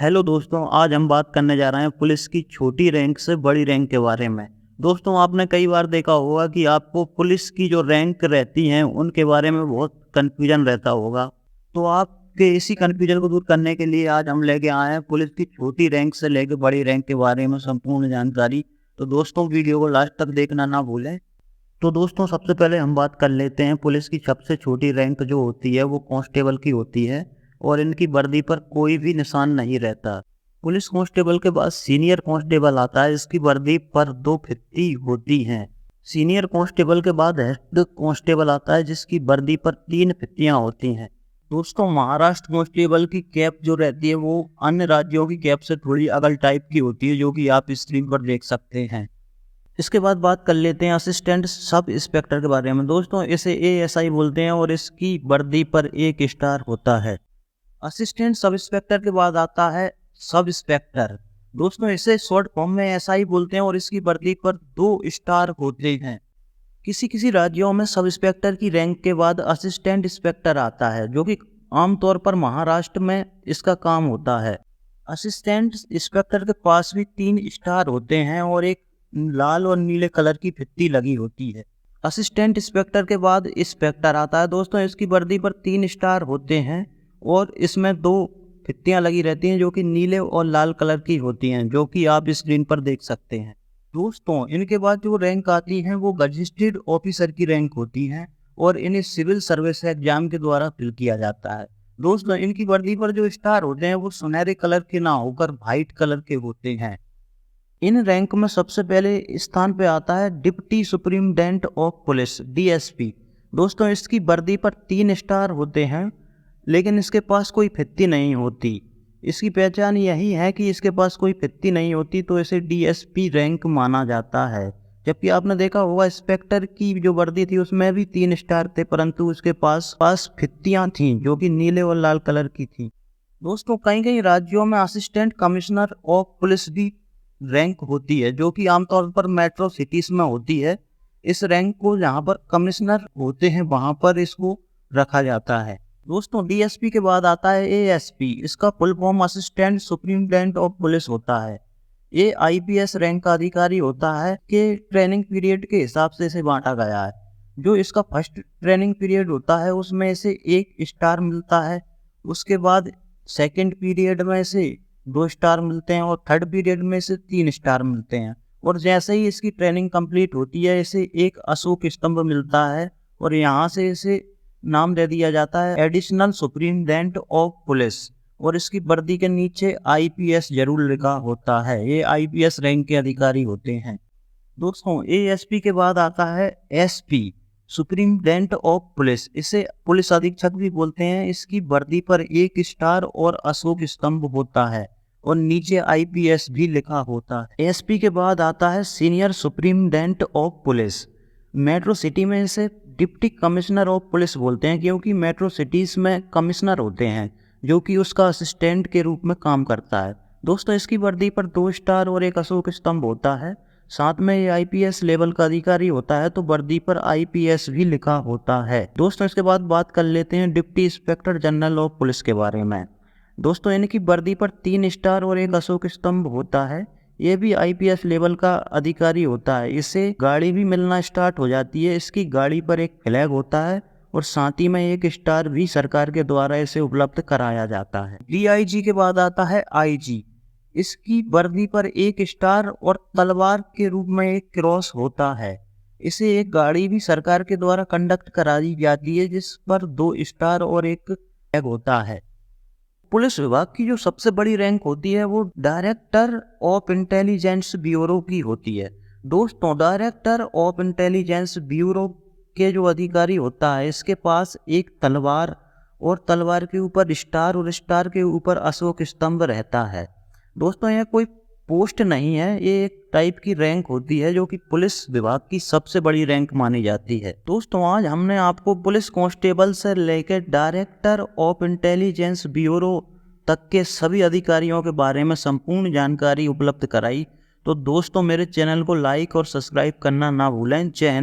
Hello दोस्तों, आज हम बात करने जा रहे हैं पुलिस की छोटी रैंक से बड़ी रैंक के बारे में। दोस्तों, आपने कई बार देखा होगा कि आपको पुलिस की जो रैंक रहती हैं उनके बारे में बहुत कन्फ्यूजन रहता होगा। तो आपके इसी कन्फ्यूजन को दूर करने के लिए आज हम लेके आए हैं पुलिस की छोटी रैंक से लेकर बड़ी रैंक के बारे में संपूर्ण जानकारी। तो दोस्तों, वीडियो को लास्ट तक देखना ना भूलें। तो दोस्तों, सबसे पहले हम बात कर लेते हैं पुलिस की सबसे छोटी रैंक जो होती है वो कांस्टेबल की होती है और इनकी वर्दी पर कोई भी निशान नहीं रहता। पुलिस कांस्टेबल के बाद सीनियर कांस्टेबल आता है, इसकी वर्दी पर 2 फित्ती होती हैं। सीनियर कांस्टेबल के बाद हेड कांस्टेबल आता है जिसकी वर्दी पर 3 फित्तियां होती हैं। दोस्तों, महाराष्ट्र कांस्टेबल की कैप जो रहती है वो अन्य राज्यों की कैप से थोड़ी अलग टाइप की होती है, जो कि आप स्क्रीन पर देख सकते हैं। इसके बाद बात कर लेते हैं असिस्टेंट सब इंस्पेक्टर के बारे में। दोस्तों, इसे ASI बोलते हैं और इसकी वर्दी पर 1 स्टार होता है। असिस्टेंट सब इंस्पेक्टर के बाद आता है सब इंस्पेक्टर। दोस्तों, इसे शॉर्ट फॉर्म में SI बोलते हैं और इसकी वर्दी पर 2 स्टार होते हैं। किसी किसी राज्यों में सब इंस्पेक्टर की रैंक के बाद असिस्टेंट इंस्पेक्टर आता है, जो कि आमतौर पर महाराष्ट्र में इसका काम होता है। असिस्टेंट इंस्पेक्टर के पास भी 3 स्टार होते हैं और एक लाल और नीले कलर की फित्ती लगी होती है। असिस्टेंट इंस्पेक्टर के बाद इंस्पेक्टर आता है। दोस्तों, इसकी वर्दी पर 3 स्टार होते हैं और इसमें 2 फित्तियां लगी रहती हैं जो कि नीले और लाल कलर की होती हैं, जो कि आप स्क्रीन पर देख सकते हैं। दोस्तों, इनके बाद जो रैंक आती है वो गजेटेड ऑफिसर की रैंक होती है और इन्हें सिविल सर्विस एग्जाम के द्वारा फिल किया जाता है। दोस्तों, इनकी वर्दी पर जो स्टार होते हैं वो सुनहरे कलर के ना होकर व्हाइट कलर के होते हैं। इन रैंक में सबसे पहले स्थान पे आता है deputy superintendent of police DSP। दोस्तों, इसकी वर्दी पर 3 स्टार होते हैं लेकिन इसके पास कोई फित्ती नहीं होती। इसकी पहचान यही है कि इसके पास कोई फित्ती नहीं होती, तो इसे DSP रैंक माना जाता है। जबकि आपने देखा होगा इंस्पेक्टर की जो वर्दी थी उसमें भी 3 स्टार थे, परंतु उसके पास फित्तियां थीं जो कि नीले और लाल कलर की थी। दोस्तों, कई कई राज्यों में असिस्टेंट कमिश्नर ऑफ पुलिस भी रैंक होती है, जो कि आमतौर पर मेट्रो सिटीज में होती है। इस रैंक को जहाँ पर कमिश्नर होते हैं वहाँ पर इसको रखा जाता है। दोस्तों, DSP के बाद आता है ASP। इसका full form assistant superintendent of police होता है। ये IPS रैंक का अधिकारी होता है कि ट्रेनिंग पीरियड के हिसाब से इसे बांटा गया है। जो इसका फर्स्ट ट्रेनिंग पीरियड होता है उसमें इसे 1 स्टार मिलता है। उसके बाद सेकेंड पीरियड में इसे 2 स्टार मिलते हैं और थर्ड पीरियड में इसे 3 स्टार मिलते हैं। और जैसे ही इसकी ट्रेनिंग कंप्लीट होती है इसे 1 अशोक स्तंभ मिलता है और यहाँ से इसे नाम दे दिया जाता है एडिशनल सुप्रिटेंडेंट ऑफ पुलिस। और इसकी वर्दी के नीचे IPS जरूर लिखा होता है। ये IPS रैंक के अधिकारी होते हैं। दोस्तों, ASP के बाद आता है SP सुप्रिटेंडेंट ऑफ पुलिस। इसे पुलिस अधीक्षक भी बोलते हैं। इसकी वर्दी पर 1 स्टार और अशोक स्तंभ होता है और नीचे IPS भी लिखा होता है। ASP के बाद आता है senior superintendent of police. Metro city में इसे डिप्टी कमिश्नर ऑफ पुलिस बोलते हैं, क्योंकि मेट्रो सिटीज में कमिश्नर होते हैं जो कि उसका असिस्टेंट के रूप में काम करता है। दोस्तों, इसकी वर्दी पर 2 स्टार और 1 अशोक स्तंभ होता है। साथ में ये IPS लेवल का अधिकारी होता है, तो वर्दी पर IPS भी लिखा होता है। दोस्तों, इसके बाद बात कर लेते हैं deputy inspector general of police के बारे में। दोस्तों, इनकी वर्दी पर 3 स्टार और 1 अशोक स्तंभ होता है। ये भी IPS लेवल का अधिकारी होता है। इसे गाड़ी भी मिलना स्टार्ट हो जाती है। इसकी गाड़ी पर एक फ्लैग होता है और साथ ही में 1 स्टार भी सरकार के द्वारा इसे उपलब्ध कराया जाता है। DIG के बाद आता है IG। इसकी वर्दी पर 1 स्टार और तलवार के रूप में एक क्रॉस होता है। इसे एक गाड़ी भी सरकार के द्वारा कंडक्ट कराई जाती है जिस पर 2 स्टार और एक फ्लैग होता है। पुलिस विभाग की जो सबसे बड़ी रैंक होती है वो डायरेक्टर ऑफ इंटेलिजेंस ब्यूरो की होती है। दोस्तों, डायरेक्टर ऑफ इंटेलिजेंस ब्यूरो के जो अधिकारी होता है इसके पास एक तलवार और तलवार के ऊपर स्टार और स्टार के ऊपर अशोक स्तंभ रहता है। दोस्तों, यह कोई पोस्ट नहीं है, ये एक टाइप की रैंक होती है जो कि पुलिस विभाग की सबसे बड़ी रैंक मानी जाती है। दोस्तों, आज हमने आपको पुलिस कांस्टेबल से लेकर डायरेक्टर ऑफ इंटेलिजेंस ब्यूरो तक के सभी अधिकारियों के बारे में संपूर्ण जानकारी उपलब्ध कराई। तो दोस्तों, मेरे चैनल को लाइक और सब्सक्राइब करना ना भूलें। जय हिंद।